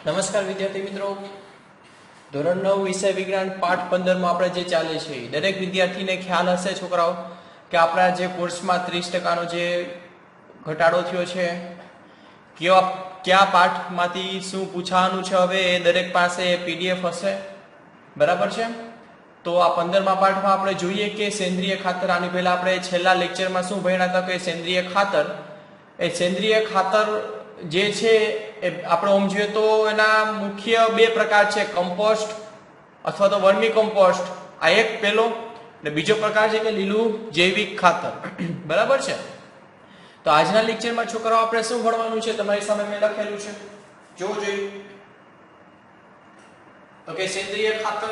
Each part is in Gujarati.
નમસ્કાર વિદ્યાર્થી મિત્રો, ધોરણ 9 વિષય વિજ્ઞાન પાઠ 15 માં આપણે જે ચાલે છે દરેક વિદ્યાર્થીને ખ્યાલ હશે છોકરાઓ કે આપણા જે કોર્સમાં 30% નો જે ઘટાડો થયો છે, કયા પાઠમાંથી શું પૂછવાનું છે હવે એ દરેક પાસે પીડીએફ હશે, બરાબર છે? તો આ 15મા પાઠમાં આપણે જોઈએ કે સેન્દ્રિય ખાતર. આની પહેલા આપણે છેલ્લા લેક્ચરમાં શું ભણ્યા હતા કે સેન્દ્રિય ખાતર જે છે એ આપણે ઓમ જોઈએ તો એના મુખ્ય બે પ્રકાર છે, કમ્પોસ્ટ અથવા તો વર્મી કમ્પોસ્ટ. આ એક પહેલો, અને બીજો પ્રકાર છે કે લીલું જૈવિક ખાતર. બરાબર છે? તો આજના લેક્ચરમાં છોકરાઓ આપણે શું ભણવાનું છે તમારી સામે મેં લખેલું છે, જોવો જોઈએ. તો કે સેન્દ્રિય ખાતર,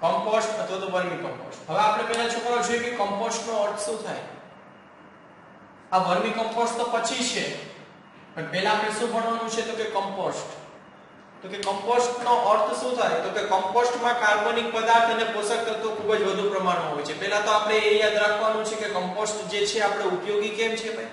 કમ્પોસ્ટ અથવા તો વર્મી કમ્પોસ્ટ. હવે આપણે પહેલા છોકરાઓ જોઈએ કે કમ્પોસ્ટ નો અર્થ શું થાય. આ વર્મી કમ્પોસ્ટ તો પછી છે, પણ પહેલા આપણે શું ભણવાનું છે તો કે કમ્પોસ્ટ. તો કે કમ્પોસ્ટ નો અર્થ શું થાય તો કે કમ્પોસ્ટમાં કાર્બનિક પદાર્થ અને પોષક તત્વો ખૂબ જ વધુ પ્રમાણમાં હોય છે. પહેલા તો આપણે એ યાદ રાખવાનું છે કે કમ્પોસ્ટ જે છે આપણે ઉપયોગી કેમ છે ભાઈ.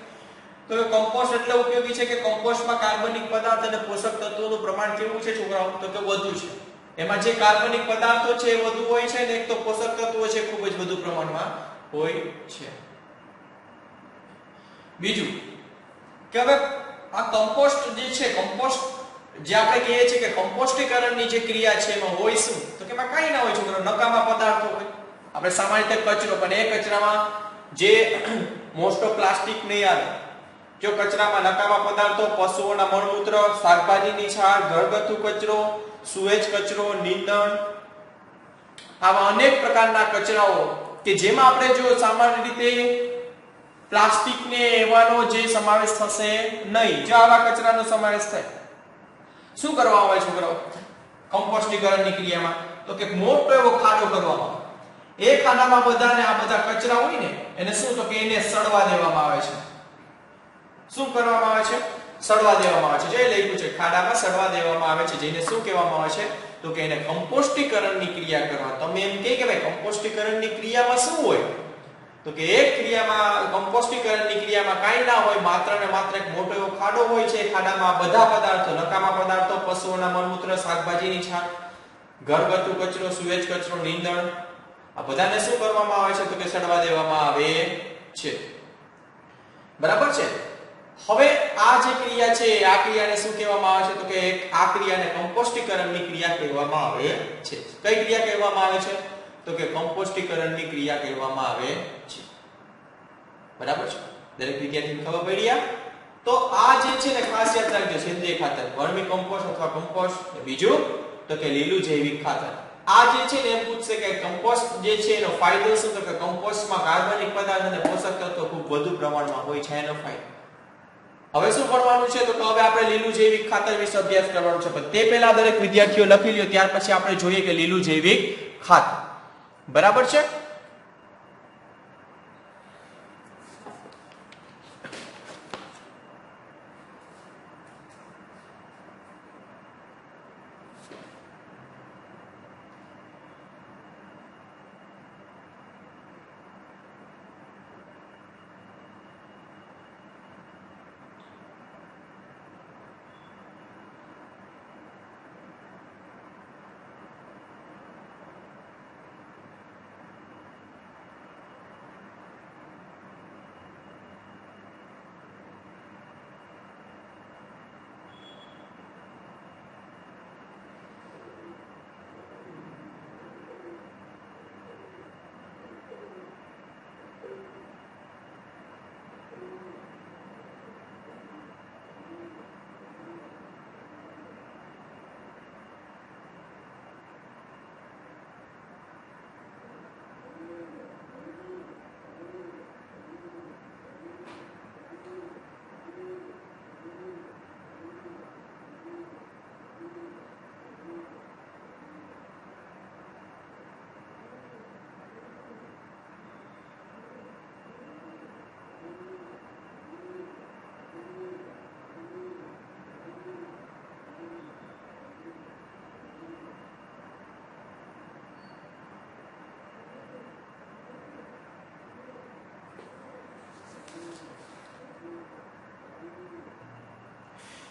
તો કે કમ્પોસ્ટ એટલે ઉપયોગી છે કે કમ્પોસ્ટમાં કાર્બનિક પદાર્થ અને પોષક તત્વોનું પ્રમાણ કેવું છે છોકરાઓ તો કે વધુ છે. એમાં જે કાર્બનિક પદાર્થો છે એ વધુ હોય છે ને એક તો પોષક તત્વો છે ખૂબ જ વધુ પ્રમાણમાં હોય છે. બીજું કે હવે આ કમ્પોસ્ટ જે છે, કમ્પોસ્ટ જે આપણે કહીએ છીએ કે કમ્પોસ્ટીકરણની જે ક્રિયા છે એમાં હોય શું તો કે એમાં કંઈ ના હોય છોકરો, નકામા પદાર્થો હોય. આપણે સામાન્ય રીતે કચરો, પણ એ કચરામાં જે મોસ્ટ ઓફ પ્લાસ્ટિક નહીં આવે. જો કચરામાં નકામા પદાર્થો, પશુઓના મળમૂત્ર, શાકભાજીની છાલ, ઘરગથ્થુ કચરો, સુએજ કચરો, નીંદણ, આવા અનેક પ્રકારના કચરાઓ કે જેમાં આપણે જો સામાન્ય રીતે પ્લાસ્ટિક ને એવાનો જે સમાવેશ થશે નહીં, જો આવા કચરાનો સમાવેશ થાય, શું કરવામાં આવે છોકરાઓ કમ્પોસ્ટીકરણની ક્રિયામાં તો કે મોટો એવો ખાડો કરવામાં આવે. એ ખાડામાં બધાને આ બધા કચરા હોય ને એને શું તો કે એને સડવા દેવામાં આવે છે. શું કરવામાં આવે છે? સડવા દેવામાં આવે છે. જે લખ્યું છે ખાડામાં સડવા દેવામાં આવે છે, જેને શું કહેવામાં આવે છે તો કે એને કમ્પોસ્ટીકરણની ક્રિયા કરવા. તમે એમ કે ભાઈ કમ્પોસ્ટીકરણની ક્રિયામાં શું હોય તો કે એક ક્રિયામાં, કમ્પોસ્ટીકરણની ક્રિયામાં કાંઈ ના હોય, માત્ર ને માત્ર એક મોટો એવો ખાડો હોય છે. ખાડામાં બધા પદાર્થો, નકામા પદાર્થો, પશુઓના મળમૂત્ર, શાકભાજીની છાલ, ઘરગથ્થુ કચરો, સુએજ કચરો, નીંદણ, આ બધાને શું કરવામાં આવે છે તો કે સડવા દેવામાં આવે છે. બરાબર છે? હવે આ જે ક્રિયા છે આ ક્રિયાને શું કહેવામાં આવે છે તો કે આ ક્રિયાને કમ્પોસ્ટીકરણની ક્રિયા કહેવામાં આવે છે. કઈ ક્રિયા કહેવામાં આવે છે તો કે કમ્પોસ્ટીકરણની ક્રિયા કહેવામાં આવે છે. બરાબર છે? દરેક વિદ્યાર્થીને ખબર પડી? તો આ જે છે ને ખાસ યાદ રાખજો, સેન્દ્રિય ખાતર, વર્મી કમ્પોસ્ટ અથવા કમ્પોસ્ટ. બીજું તો કે લીલું જૈવિક ખાતર. આ જે છે ને એમ પૂછશે કે કમ્પોસ્ટ જે છે એનો ફાયદો શું તો કે કમ્પોસ્ટમાં કાર્બનિક પદાર્થ અને પોષક તત્વો ખૂબ વધુ પ્રમાણમાં હોય છે, એનો ફાયદો. હવે શું ભણવાનું છે તો હવે આપણે લીલું જૈવિક ખાતર વિશે અભ્યાસ કરવાનો છે, પણ તે પહેલા દરેક વિદ્યાર્થીઓ લખી લ્યો, ત્યાર પછી આપણે જોઈએ કે લીલું જૈવિક ખાતર. બરાબર છે?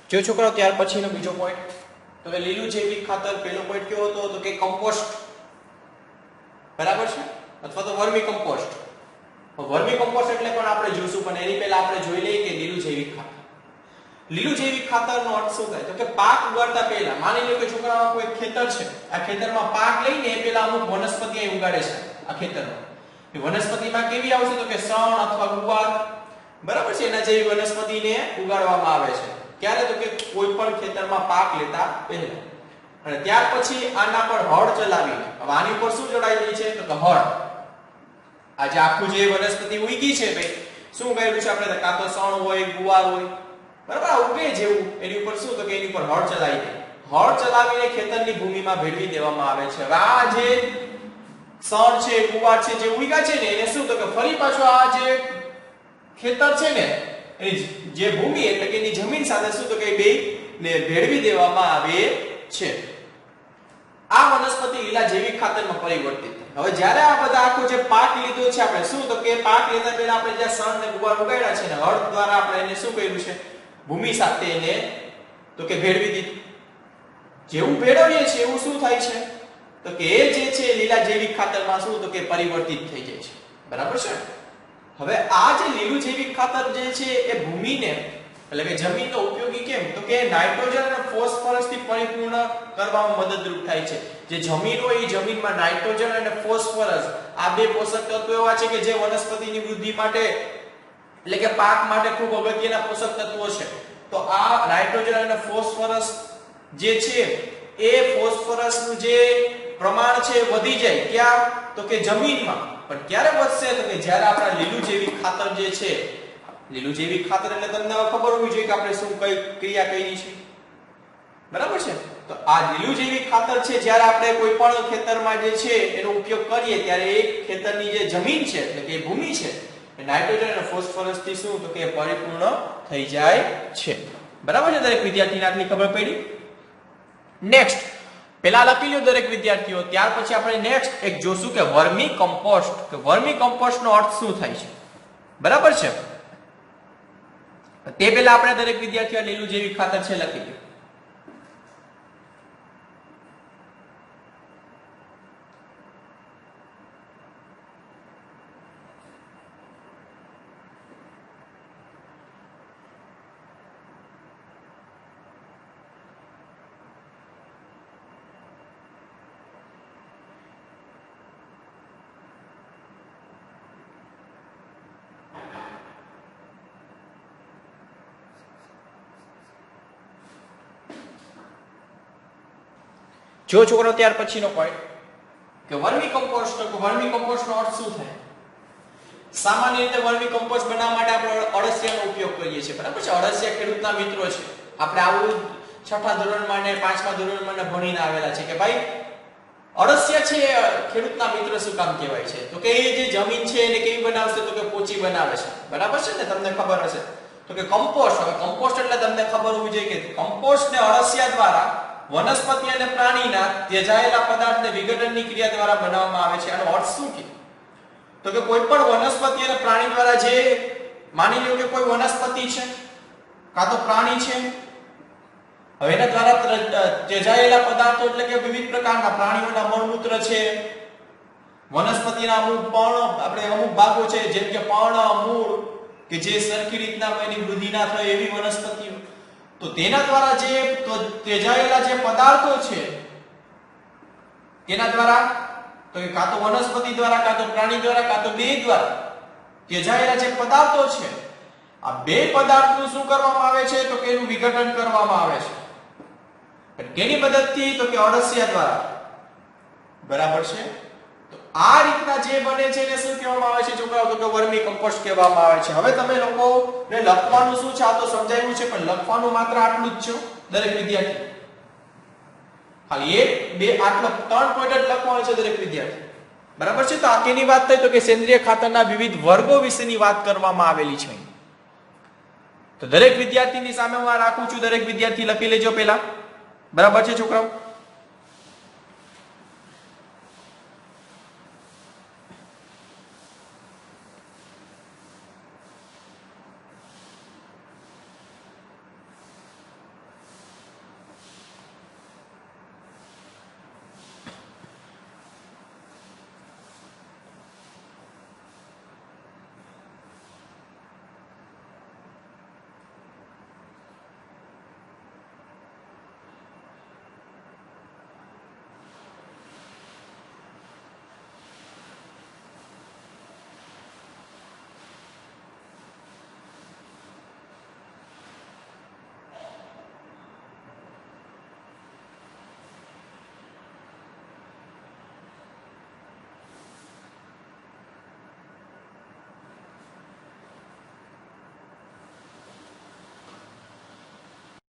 જો છોકરાઓ ત્યાર પછીનો બીજો પોઈન્ટ, તો કે લીલું જૈવિક ખાતર, પહેલો પોઈન્ટ કેવો હતો તો કે કમ્પોસ્ટ, બરાબર છે, અથવા તો વર્મી કમ્પોસ્ટ. વર્મી કમ્પોસ્ટ એટલે પણ આપણે જોશું, પણ એની પહેલા આપણે જોઈ લઈએ કે લીલું જૈવિક ખાતર. લીલું જૈવિક ખાતરનો અર્થ શું થાય? તો કે પાક ઉગાડતા પહેલા, માની લો કે છોકરાઓ કોઈ ખેતર છે, આ ખેતરમાં પાક લઈને એ પહેલા અમુક વનસ્પતિ અહીં ઉગાડે છે આ ખેતરમાં. એ વનસ્પતિમાં કેવી આવશે તો કે સણ અથવા ગુવાર, બરાબર છે, એના જેવી વનસ્પતિને ઉગાડવામાં આવે છે. ક્યારે? તો કે કોઈ પણ ખેતરમાં પાક લેતા પહેલા. અને ત્યાર પછી આના પર હળ ચલાવીને, હવે આની પર શું ચડાવેલી છે તો કે હળ. આજે આખું જે વનસ્પતિ ઉગી છે ભાઈ, શું કર્યું છે આપણે? કાં તો સણ હોય, ગુવાર હોય, બરાબર, આ ઉગે જેવું એની ઉપર શું તો કે એની ઉપર હળ ચલાવી દે. હળ ચલાવીને ખેતરની ભૂમિમાં ભેળવી દેવામાં આવે છે. હવે આ જે સણ છે, ગુવાર છે, જે ઉગ્યા છે ને એને શું તો કે ફરી પાછો આ જે ખેતર છે ને એની જે ભૂમિ એટલે કે એની જમીન સાથે શું તો કે બે ને ભેળવી દેવામાં આવે છે. આ વનસ્પતિ લીલા જૈવિક ખાતરમાં પરિવર્તિત થાય. હવે જ્યારે આ બધા આખો જે પાક લીધો છે આપણે, શું તો કે પાક લેતા પહેલા આપણે જે સણ ને ગુવાર ઉગાડ્યા છે ને હળ દ્વારા આપણે એને શું કર્યું છે? ભૂમિ સાથે એને તો કે ભેળવી દીધું. જેવું ભેળવીએ છીએ એવું શું થાય છે તો કે એ જે છે લીલા જૈવિક ખાતરમાં શું તો કે પરિવર્તિત થઈ જાય છે, બરાબર છે. હવે આ જે લીલું જૈવિક ખાતર જે છે એ ભૂમિને એટલે કે જમીનનો ઉપયોગી કેમ તો કે નાઇટ્રોજન અને ફોસ્ફરસ થી પરિપૂર્ણ કરવામાં મદદરૂપ થાય છે. જે જમીન હોય એ જમીનમાં નાઇટ્રોજન અને ફોસ્ફરસ આ બે પોષક તત્વો એવા છે કે જે વનસ્પતિની વૃદ્ધિ માટે એટલે કે પાક માટે ખૂબ અગત્યના પોષક તત્વો છે. તો આ નાઇટ્રોજન અને ફોસ્ફરસ જે છે એ ફોસ્ફરસનું જે પ્રમાણ છે વધી જાય ક્યાં તો કે જમીનમાં. પણ ક્યારે વધશે તો કે જ્યારે આપણા લીલું જૈવિક ખાતર જે છે, લીલું જૈવિક ખાતર એટલે તમને ખબર હોવી જોઈએ કે આપણે શું કઈ ક્રિયા કરી છે, બરાબર છે. તો આ લીલું જૈવિક ખાતર છે જ્યારે આપણે કોઈ પણ ખેતરમાં જે છે એનો ઉપયોગ કરીએ ત્યારે એ ખેતરની જે જમીન છે એટલે કે ભૂમિ છે એ નાઇટ્રોજન અને ફોસ્ફરસ થી શું તો કે પરિપૂર્ણ થઈ જાય છે, બરાબર છે. દરેક વિદ્યાર્થીને આટલી ખબર પડી. નેક્સ્ટ પેલા લખી લ્યો દરેક વિદ્યાર્થીઓ, ત્યાર પછી આપણે નેક્સ્ટ એક જોશું કે વર્મી કમ્પોસ્ટ. કે વર્મી કમ્પોસ્ટ નો અર્થ શું થાય છે, બરાબર છે. તે પહેલા આપણે દરેક વિદ્યાર્થીઓ લીલું જૈવિક ખાતર છે લખી લ્યો. જો છોકરો ત્યાર પછીનો પોઈન્ટ કે વર્મી કમ્પોસ્ટ. તો વર્મી કમ્પોસ્ટ નો અર્થ શું થાય? સામાન્ય રીતે વર્મી કમ્પોસ્ટ બનાવવા માટે આપણે અળસિયાનો ઉપયોગ કરીએ છીએ, બરાબર છે. અળસિયા ખેડૂતના મિત્રો છે. આપણે આવું 6થા ધોરણમાં ને 5મા ધોરણમાં ને ભણીને આવેલા છે કે ભાઈ અળસિયા છે ખેડૂતના મિત્ર શું કામ કહેવાય છે તો કે એ જે જમીન છે એને કેવી બનાવશે તો કે પોચી બનાવે છે, બરાબર છે ને, તમને ખબર હશે. તો કે કમ્પોસ્ટ, હવે કમ્પોસ્ટ એટલે તમને ખબર હોવી જોઈએ કે કમ્પોસ્ટ ને અળસિયા દ્વારા વનસ્પતિ અને પ્રાણીના ત્યજાયેલા પદાર્થને વિઘટનની ક્રિયા દ્વારા બનાવવામાં આવે છે. આનો અર્થ શું છે તો કે કોઈ પણ વનસ્પતિ અને પ્રાણી દ્વારા જે માની લો કે કોઈ વનસ્પતિ છે કાં તો પ્રાણી છે, હવે એના દ્વારા ત્યજાયેલા પદાર્થો એટલે કે વિવિધ પ્રકારના પ્રાણીઓના મળમૂત્ર છે, વનસ્પતિના અમુક પર્ણ આપણે અમુક ભાગો છે જેમ કે પર્ણ, મૂળ કે જે સરખી રીતના એની વૃદ્ધિ ના થાય એવી વનસ્પતિઓ, તો તેના દ્વારા જે ત્યજાયેલા જે પદાર્થો છે તેના દ્વારા તો કે કાં તો વનસ્પતિ દ્વારા કાં તો પ્રાણી દ્વારા કાં તો બે દ્વારા ત્યજાયેલા જે પદાર્થો છે આ બે પદાર્થનું શું કરવામાં આવે છે તો કે એનું વિઘટન કરવામાં આવે છે. કેની મદદથી તો કે અળસિયા દ્વારા, બરાબર છે. તો આ રીતના જે બને છે એને શું કહેવામાં આવે છે છોકરાઓ તો કે વર્મી કમ્પોસ્ટ કહેવામાં આવે છે. હવે તમે લોકોને લખવાનું શું છે આ તો સમજાવ્યું છે, પણ લખવાનું માત્ર આટલું જ છે દરેક વિદ્યાર્થી. ખાલી 1 2 આટલો 3 પોઈન્ટ જ લખવાનું છે દરેક વિદ્યાર્થી, બરાબર છે. તો આ કેની વાત થઈ તો કે સેન્દ્રિય ખાતરના વિવિધ વર્ગો વિશેની વાત કરવામાં આવેલી છે. તો દરેક વિદ્યાર્થીની સામે હું આ રાખું છું, દરેક વિદ્યાર્થી લખી લેજો પહેલા, બરાબર છે છોકરાઓ.